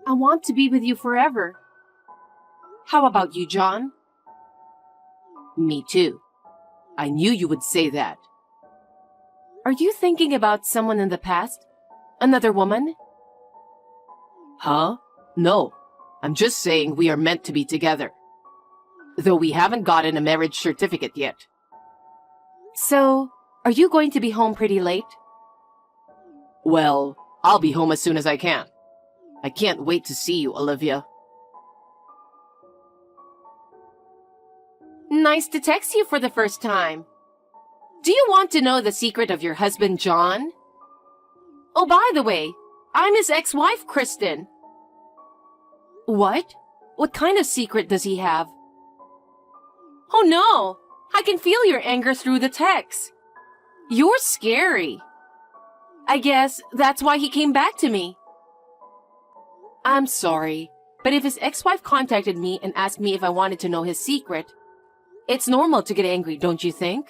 I want to be with you forever. How about you, John? Me too. I knew you would say that. Are you thinking about someone in the past? Another woman? Huh? No. I'm just saying we are meant to be together. Though we haven't gotten a marriage certificate yet. So, are you going to be home pretty late? Well, I'll be home as soon as I can. I can't wait to see you, Olivia. Nice to text you for the first time. Do you want to know the secret of your husband, John? Oh, by the way, I'm his ex-wife, Kristen. What? What kind of secret does he have? Oh no! I can feel your anger through the text. You're scary. I guess that's why he came back to me. I'm sorry, but if his ex-wife contacted me and asked me if I wanted to know his secret, it's normal to get angry, don't you think?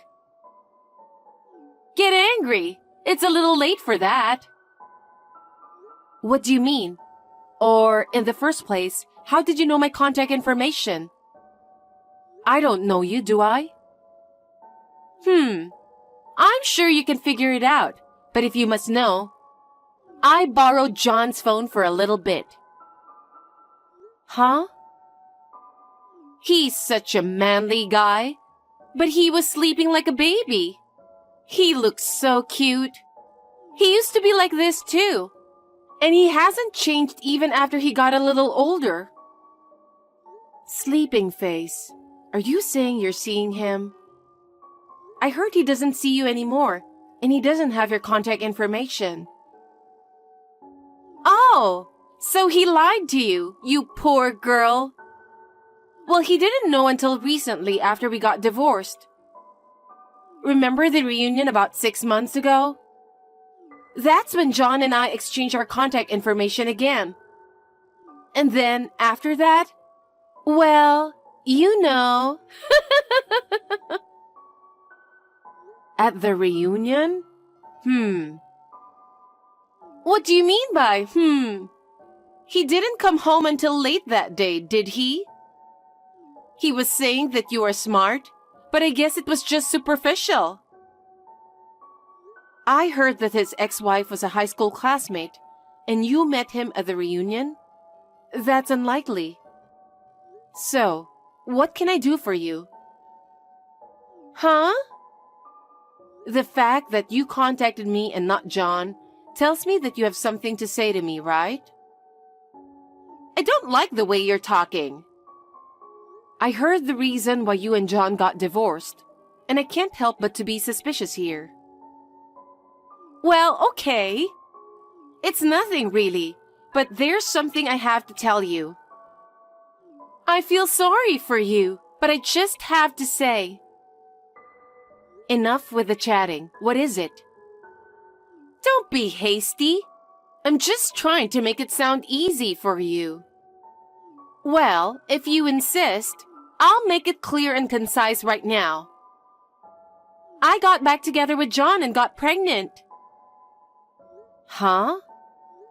Get angry? It's a little late for that. What do you mean? Or, in the first place, how did you know my contact information? I don't know you, do I? I'm sure you can figure it out, but if you must know, I borrowed John's phone for a little bit. Huh? He's such a manly guy, but he was sleeping like a baby. He looks so cute. He used to be like this too, and he hasn't changed even after he got a little older. Sleeping face. Are you saying you're seeing him? I heard he doesn't see you anymore, and he doesn't have your contact information. Oh, so he lied to you, you poor girl. Well, he didn't know until recently after we got divorced. Remember the reunion about 6 months ago? That's when John and I exchanged our contact information again. And then, after that, well, you know. At the reunion? What do you mean by, He didn't come home until late that day, did he? He was saying that you are smart, but I guess it was just superficial. I heard that his ex-wife was a high school classmate, and you met him at the reunion? That's unlikely. So, what can I do for you? Huh? The fact that you contacted me and not John tells me that you have something to say to me, right? I don't like the way you're talking. I heard the reason why you and John got divorced, and I can't help but to be suspicious here. Well, okay. It's nothing really, but there's something I have to tell you. I feel sorry for you, but I just have to say. Enough with the chatting. What is it? Don't be hasty. I'm just trying to make it sound easy for you. Well, if you insist, I'll make it clear and concise right now. I got back together with John and got pregnant. Huh?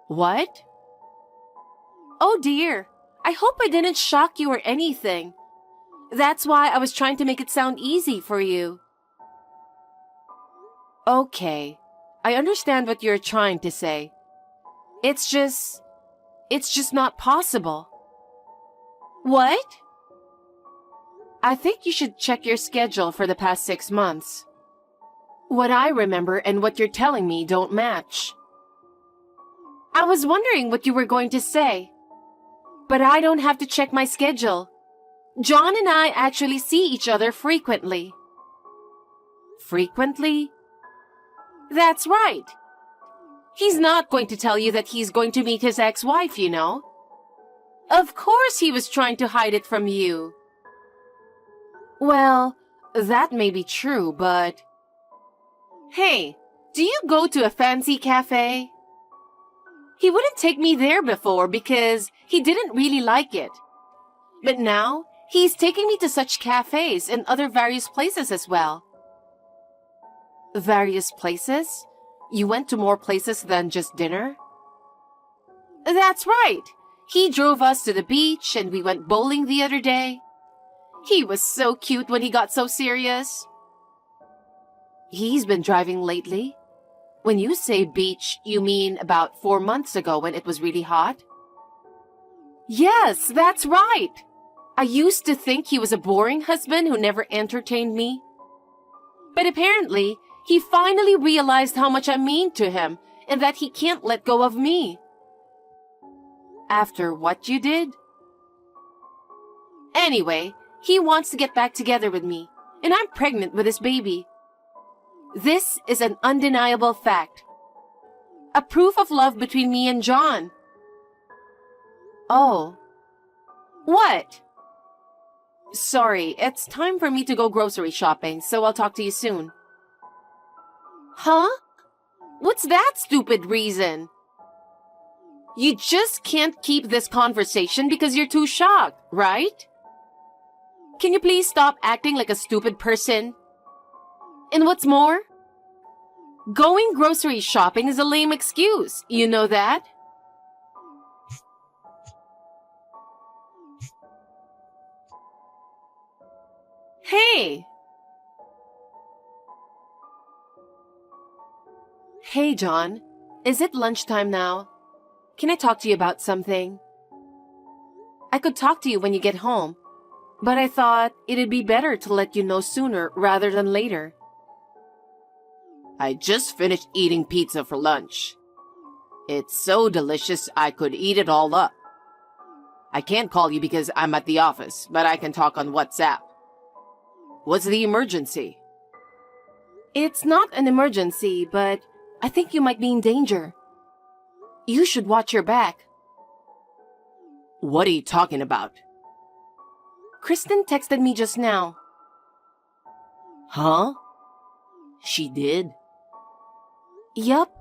What? Oh dear, I hope I didn't shock you or anything. That's why I was trying to make it sound easy for you. Okay, I understand what you're trying to say. It's just not possible. What? I think you should check your schedule for the past 6 months. What I remember and what you're telling me don't match. I was wondering what you were going to say. But I don't have to check my schedule. John and I actually see each other frequently. Frequently? That's right. He's not going to tell you that he's going to meet his ex-wife, you know. Of course he was trying to hide it from you. Well, that may be true, but... Hey, do you go to a fancy cafe? He wouldn't take me there before because he didn't really like it. But now, he's taking me to such cafes and other various places as well. Various places? You went to more places than just dinner? That's right. He drove us to the beach and we went bowling the other day. He was so cute when he got so serious. He's been driving lately. When you say beach, you mean about 4 months ago when it was really hot? Yes, that's right. I used to think he was a boring husband who never entertained me. But apparently, he finally realized how much I mean to him and that he can't let go of me. After what you did? Anyway, he wants to get back together with me, and I'm pregnant with his baby. This is an undeniable fact. A proof of love between me and John. Oh. What? Sorry, it's time for me to go grocery shopping, so I'll talk to you soon. Huh? What's that stupid reason? You just can't keep this conversation because you're too shocked, right? Can you please stop acting like a stupid person? And what's more? Going grocery shopping is a lame excuse. You know that? Hey! Hey, John. Is it lunchtime now? Can I talk to you about something? I could talk to you when you get home, but I thought it'd be better to let you know sooner rather than later. I just finished eating pizza for lunch. It's so delicious I could eat it all up. I can't call you because I'm at the office, but I can talk on WhatsApp. What's the emergency? It's not an emergency, but I think you might be in danger. You should watch your back. What are you talking about? Kristen texted me just now. Huh? She did? Yup.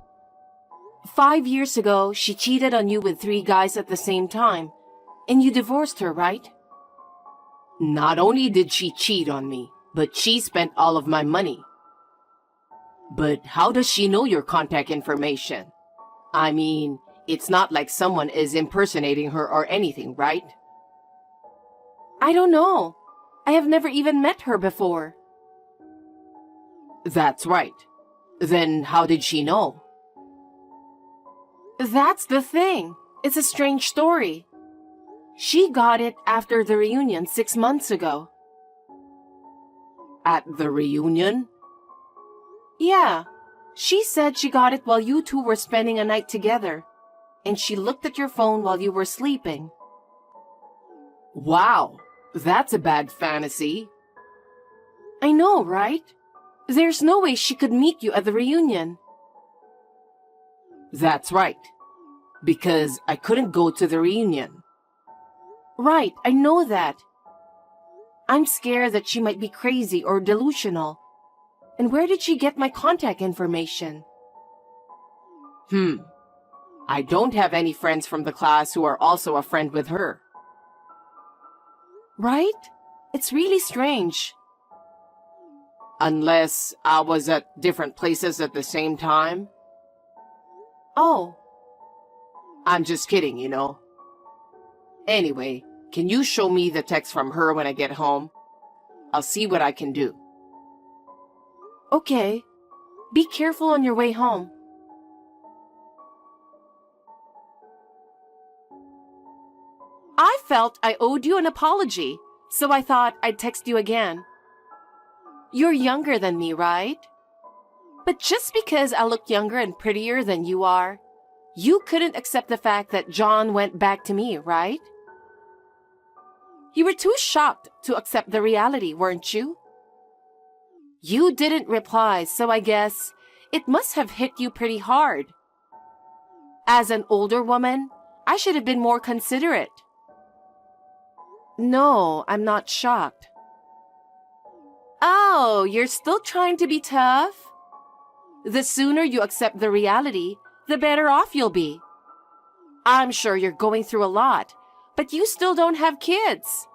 5 years ago, she cheated on you with 3 guys at the same time, and you divorced her, right? Not only did she cheat on me, but she spent all of my money. But how does she know your contact information? I mean, it's not like someone is impersonating her or anything, right? I don't know. I have never even met her before. That's right. Then how did she know? That's the thing. It's a strange story. She got it after the reunion 6 months ago. At the reunion? Yeah. She said she got it while you two were spending a night together, and she looked at your phone while you were sleeping. Wow, that's a bad fantasy. I know, right? There's no way she could meet you at the reunion. That's right, because I couldn't go to the reunion. Right, I know that. I'm scared that she might be crazy or delusional. And where did she get my contact information? I don't have any friends from the class who are also a friend with her. Right? It's really strange. Unless I was at different places at the same time. Oh. I'm just kidding, you know. Anyway, can you show me the text from her when I get home? I'll see what I can do. Okay. Be careful on your way home. I felt I owed you an apology, so I thought I'd text you again. You're younger than me, right? But just because I look younger and prettier than you are, you couldn't accept the fact that John went back to me, right? You were too shocked to accept the reality, weren't you? You didn't reply, so I guess it must have hit you pretty hard. As an older woman, I should have been more considerate. No, I'm not shocked. Oh, you're still trying to be tough? The sooner you accept the reality, the better off you'll be. I'm sure you're going through a lot, but you still don't have kids.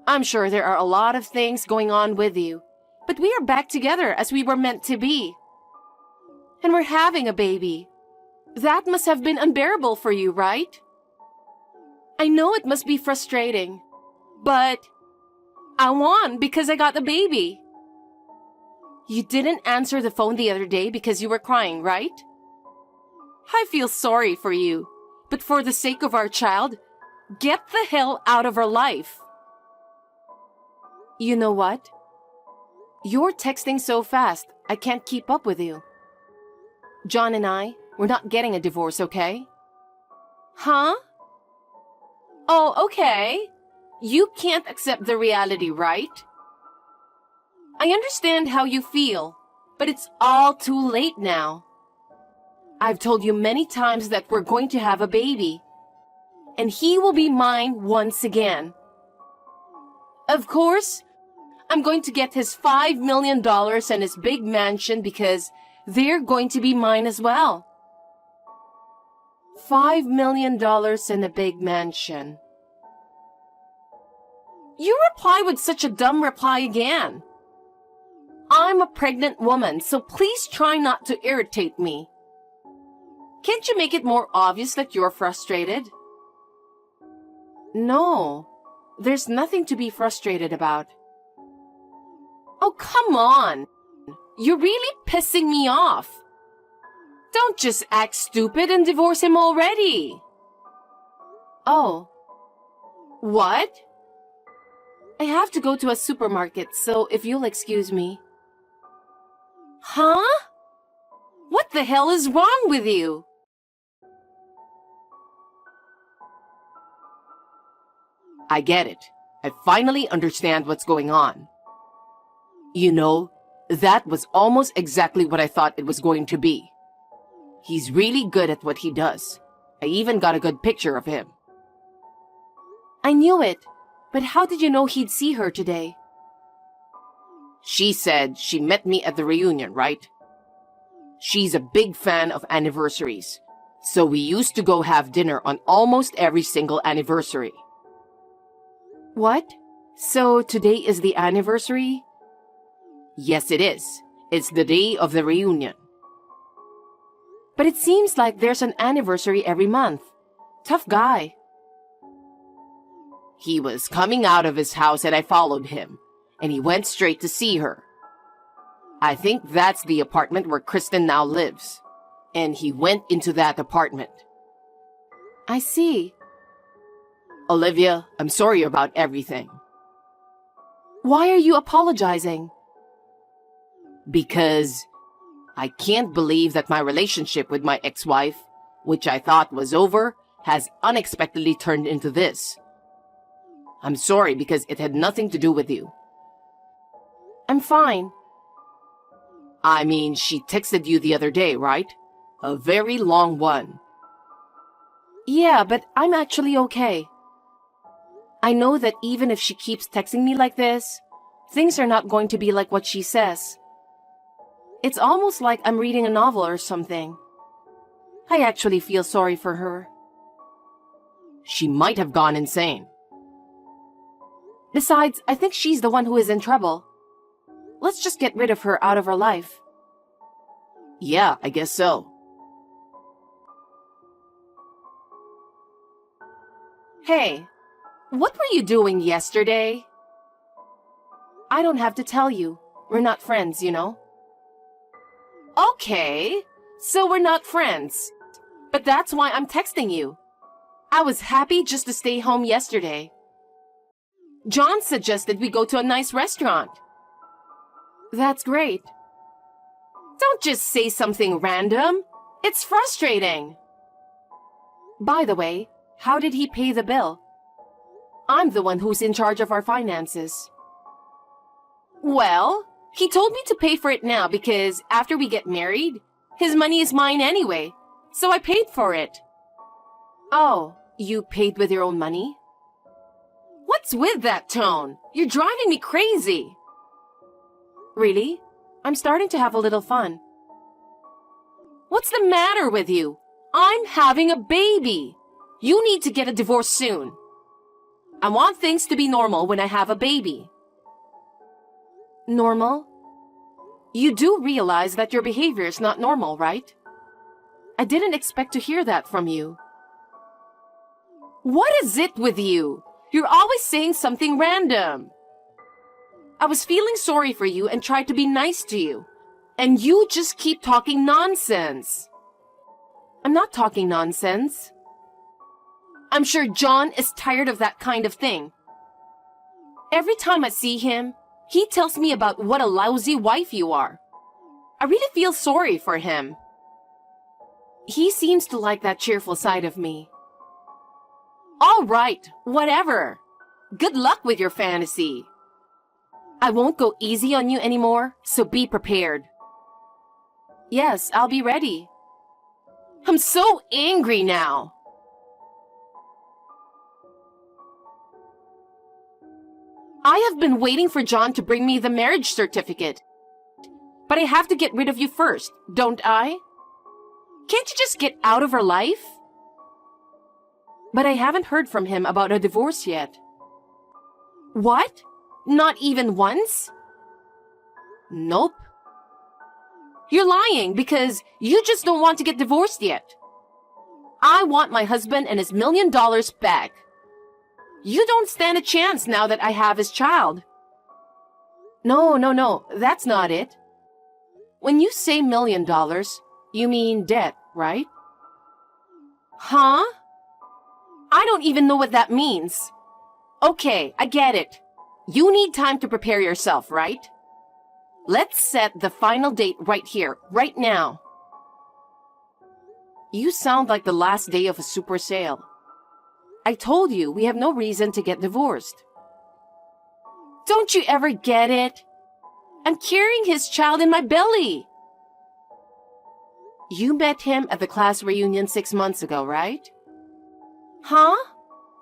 I'm sure there are a lot of things going on with you, but we are back together as we were meant to be. And we're having a baby. That must have been unbearable for you, right? I know it must be frustrating, but I won because I got the baby. You didn't answer the phone the other day because you were crying, right? I feel sorry for you, but for the sake of our child, get the hell out of our life. You know what? You're texting so fast, I can't keep up with you. John and we're not getting a divorce, okay? Huh? Oh, okay. You can't accept the reality, right? I understand how you feel, but it's all too late now. I've told you many times that we're going to have a baby, and he will be mine once again. Of course, I'm going to get his $5 million and his big mansion because they're going to be mine as well. $5 million and a big mansion. You reply with such a dumb reply again. I'm a pregnant woman, so please try not to irritate me. Can't you make it more obvious that you're frustrated? No, there's nothing to be frustrated about. Oh, come on. You're really pissing me off. Don't just act stupid and divorce him already. Oh. What? I have to go to a supermarket, so if you'll excuse me. Huh? What the hell is wrong with you? I get it. I finally understand what's going on. You know, that was almost exactly what I thought it was going to be. He's really good at what he does. I even got a good picture of him. I knew it, but how did you know he'd see her today? She said she met me at the reunion, right? She's a big fan of anniversaries, so we used to go have dinner on almost every single anniversary. What? So today is the anniversary? Yes, it is. It's the day of the reunion. But it seems like there's an anniversary every month. Tough guy. He was coming out of his house and I followed him, and he went straight to see her. I think that's the apartment where Kristen now lives, and he went into that apartment. I see. Olivia, I'm sorry about everything. Why are you apologizing? Because I can't believe that my relationship with my ex-wife, which I thought was over, has unexpectedly turned into this. I'm sorry because it had nothing to do with you. I'm fine. I mean, she texted you the other day, right? A very long one. Yeah, but I'm actually okay. I know that even if she keeps texting me like this, things are not going to be like what she says. It's almost like I'm reading a novel or something. I actually feel sorry for her. She might have gone insane. Besides, I think she's the one who is in trouble. Let's just get rid of her out of our life. Yeah, I guess so. Hey, what were you doing yesterday? I don't have to tell you. We're not friends, you know. Okay, so we're not friends. But that's why I'm texting you. I was happy just to stay home yesterday. John suggested we go to a nice restaurant. That's great. Don't just say something random. It's frustrating. By the way, how did he pay the bill? I'm the one who's in charge of our finances. Well, he told me to pay for it now because after we get married, his money is mine anyway, so I paid for it. Oh, you paid with your own money? What's with that tone? You're driving me crazy. Really? I'm starting to have a little fun. What's the matter with you? I'm having a baby. You need to get a divorce soon. I want things to be normal when I have a baby. Normal? You do realize that your behavior is not normal, right? I didn't expect to hear that from you. What is it with you? You're always saying something random. I was feeling sorry for you and tried to be nice to you. And you just keep talking nonsense. I'm not talking nonsense. I'm sure John is tired of that kind of thing. Every time I see him, he tells me about what a lousy wife you are. I really feel sorry for him. He seems to like that cheerful side of me. All right, whatever. Good luck with your fantasy. I won't go easy on you anymore, so be prepared. Yes, I'll be ready. I'm so angry now. I have been waiting for John to bring me the marriage certificate. But I have to get rid of you first, don't I? Can't you just get out of her life? But I haven't heard from him about a divorce yet. What? Not even once? Nope. You're lying because you just don't want to get divorced yet. I want my husband and his $1 million back. You don't stand a chance now that I have his child. No, that's not it. When you say $1 million, you mean debt, right? Huh? I don't even know what that means. Okay, I get it. You need time to prepare yourself, right? Let's set the final date right here, right now. You sound like the last day of a super sale. I told you we have no reason to get divorced. Don't you ever get it? I'm carrying his child in my belly. You met him at the class reunion 6 months ago, right? Huh?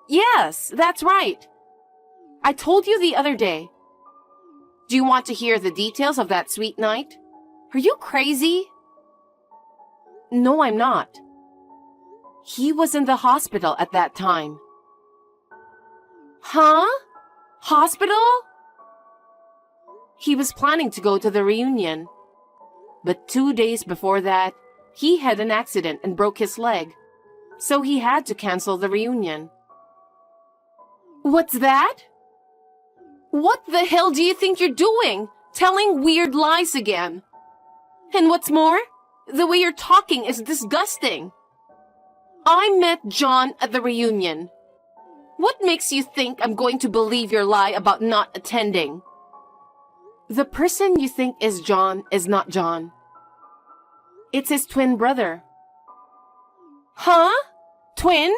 Yes, that's right. I told you the other day. Do you want to hear the details of that sweet night? Are you crazy? No, I'm not. He was in the hospital at that time. Huh? Hospital? He was planning to go to the reunion. But 2 days before that, he had an accident and broke his leg. So he had to cancel the reunion. What's that? What the hell do you think you're doing? Telling weird lies again. And what's more, the way you're talking is disgusting. I met John at the reunion. What makes you think I'm going to believe your lie about not attending? The person you think is John is not John. It's his twin brother. Huh? Twin?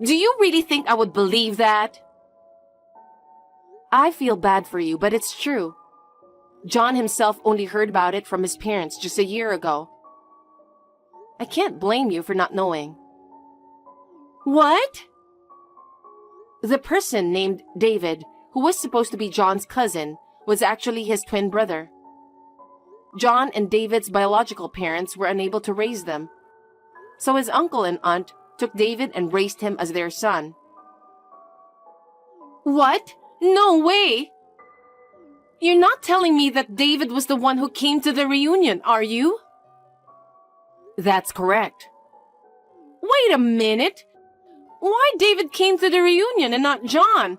Do you really think I would believe that? I feel bad for you, but it's true. John himself only heard about it from his parents just a year ago. I can't blame you for not knowing. What? The person named David, who was supposed to be John's cousin, was actually his twin brother. John and David's biological parents were unable to raise them. So his uncle and aunt took David and raised him as their son. What? No way! You're not telling me that David was the one who came to the reunion, are you? That's correct. Wait a minute! Why David came to the reunion and not John?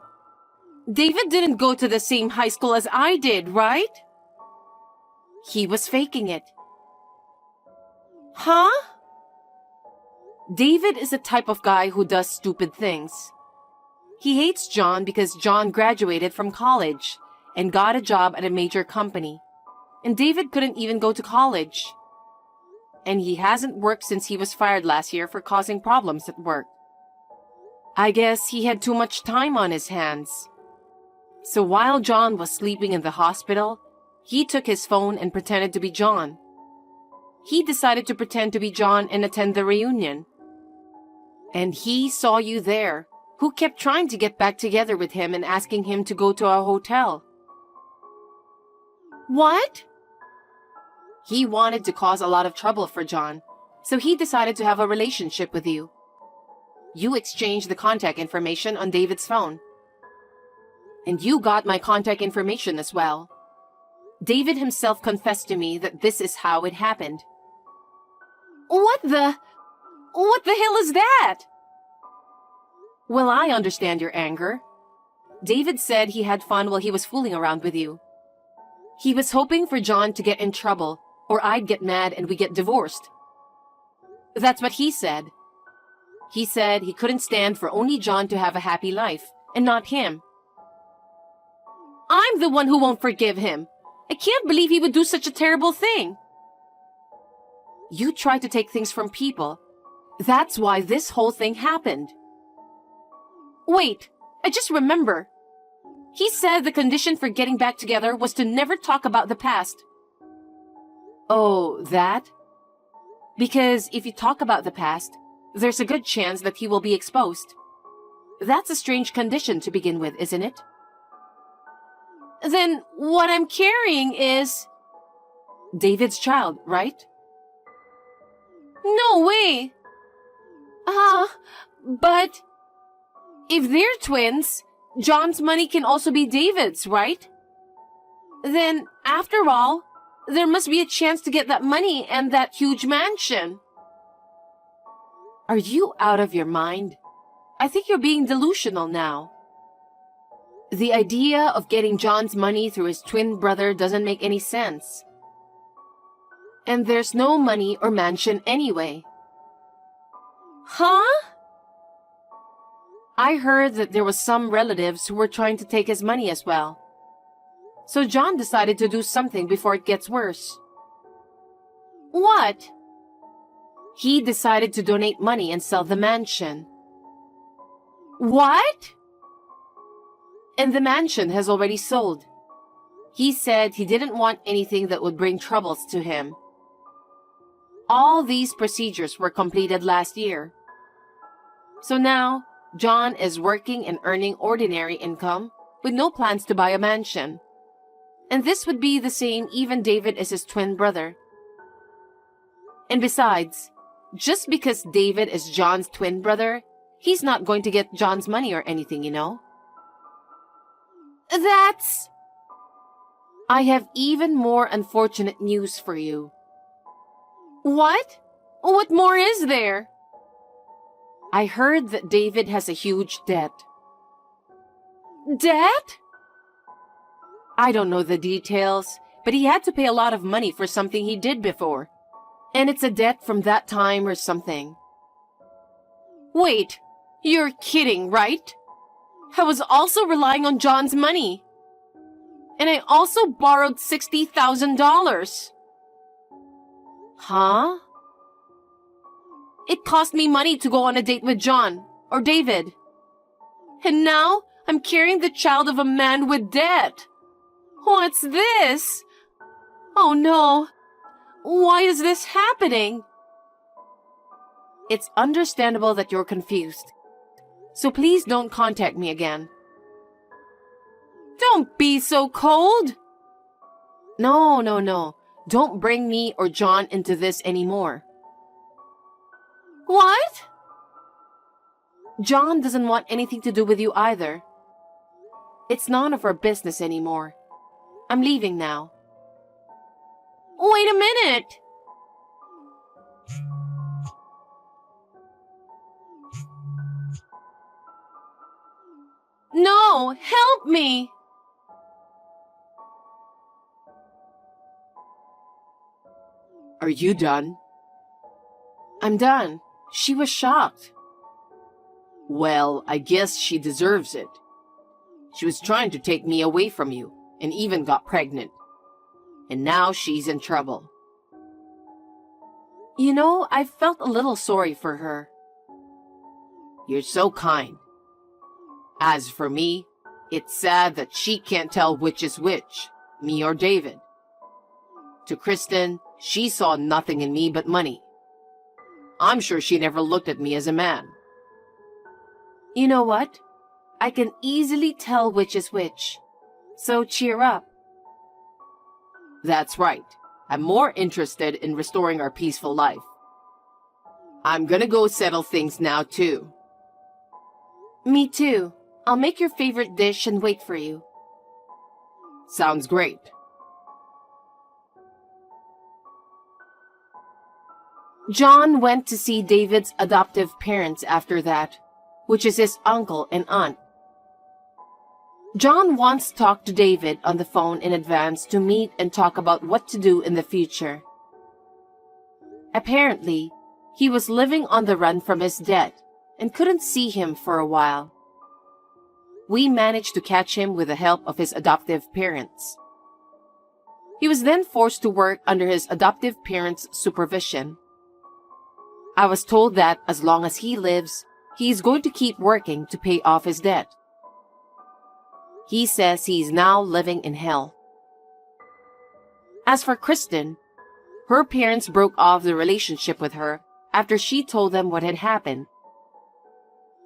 David didn't go to the same high school as I did, right? He was faking it. Huh? David is the type of guy who does stupid things. He hates John because John graduated from college and got a job at a major company, and David couldn't even go to college. And he hasn't worked since he was fired last year for causing problems at work. I guess he had too much time on his hands. So while John was sleeping in the hospital, he took his phone and pretended to be John. He decided to pretend to be John and attend the reunion. And he saw you there, who kept trying to get back together with him and asking him to go to a hotel. What? He wanted to cause a lot of trouble for John, so he decided to have a relationship with you. You exchanged the contact information on David's phone. And you got my contact information as well. David himself confessed to me that this is how it happened. What the hell is that? Well, I understand your anger. David said he had fun while he was fooling around with you. He was hoping for John to get in trouble, or I'd get mad and we get divorced. That's what he said. He said he couldn't stand for only John to have a happy life, and not him. I'm the one who won't forgive him. I can't believe he would do such a terrible thing. You tried to take things from people. That's why this whole thing happened. Wait, I just remember. He said the condition for getting back together was to never talk about the past. Oh, that? Because if you talk about the past, there's a good chance that he will be exposed. That's a strange condition to begin with, isn't it? Then what I'm carrying is David's child, right? No way. But if they're twins, John's money can also be David's, right? Then, after all, there must be a chance to get that money and that huge mansion. Are you out of your mind? I think you're being delusional now. The idea of getting John's money through his twin brother doesn't make any sense. And there's no money or mansion anyway. Huh? I heard that there was some relatives who were trying to take his money as well. So John decided to do something before it gets worse. What? He decided to donate money and sell the mansion. What? And the mansion has already sold. He said he didn't want anything that would bring troubles to him. All these procedures were completed last year. So now, John is working and earning ordinary income with no plans to buy a mansion. And this would be the same even David is his twin brother. And besides, just because David is John's twin brother, he's not going to get John's money or anything, you know? I have even more unfortunate news for you. What? What more is there? I heard that David has a huge debt. Debt? I don't know the details, but he had to pay a lot of money for something he did before. And it's a debt from that time or something. Wait, you're kidding, right? I was also relying on John's money. And I also borrowed $60,000. Huh? It cost me money to go on a date with John, or David. And now I'm carrying the child of a man with debt. What's this? Oh no. Why is this happening? It's understandable that you're confused. So please don't contact me again. Don't be so cold. No. Don't bring me or John into this anymore. What? John doesn't want anything to do with you either. It's none of our business anymore. I'm leaving now. Wait a minute! No! Help me! Are you done? I'm done. She was shocked. Well, I guess she deserves it. She was trying to take me away from you, and even got pregnant. And now she's in trouble. You know, I felt a little sorry for her. You're so kind. As for me, it's sad that she can't tell which is which, me or David. To Kristen, she saw nothing in me but money. I'm sure she never looked at me as a man. You know what? I can easily tell which is which. So cheer up. That's right. I'm more interested in restoring our peaceful life. I'm gonna go settle things now, too. Me too. I'll make your favorite dish and wait for you. Sounds great. John went to see David's adoptive parents after that, which is his uncle and aunt. John once talked to David on the phone in advance to meet and talk about what to do in the future. Apparently, he was living on the run from his debt and couldn't see him for a while. We managed to catch him with the help of his adoptive parents. He was then forced to work under his adoptive parents' supervision. I was told that as long as he lives, he is going to keep working to pay off his debt. He says he is now living in hell. As for Kristen, her parents broke off the relationship with her after she told them what had happened.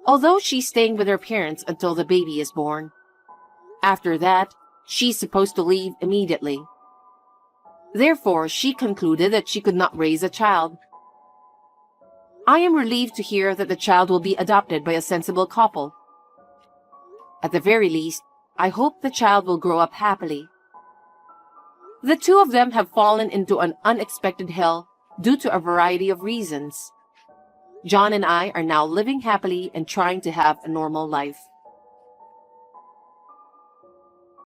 Although she's staying with her parents until the baby is born. After that, she's supposed to leave immediately. Therefore, she concluded that she could not raise a child. I am relieved to hear that the child will be adopted by a sensible couple. At the very least, I hope the child will grow up happily. The two of them have fallen into an unexpected hell due to a variety of reasons. John and I are now living happily and trying to have a normal life.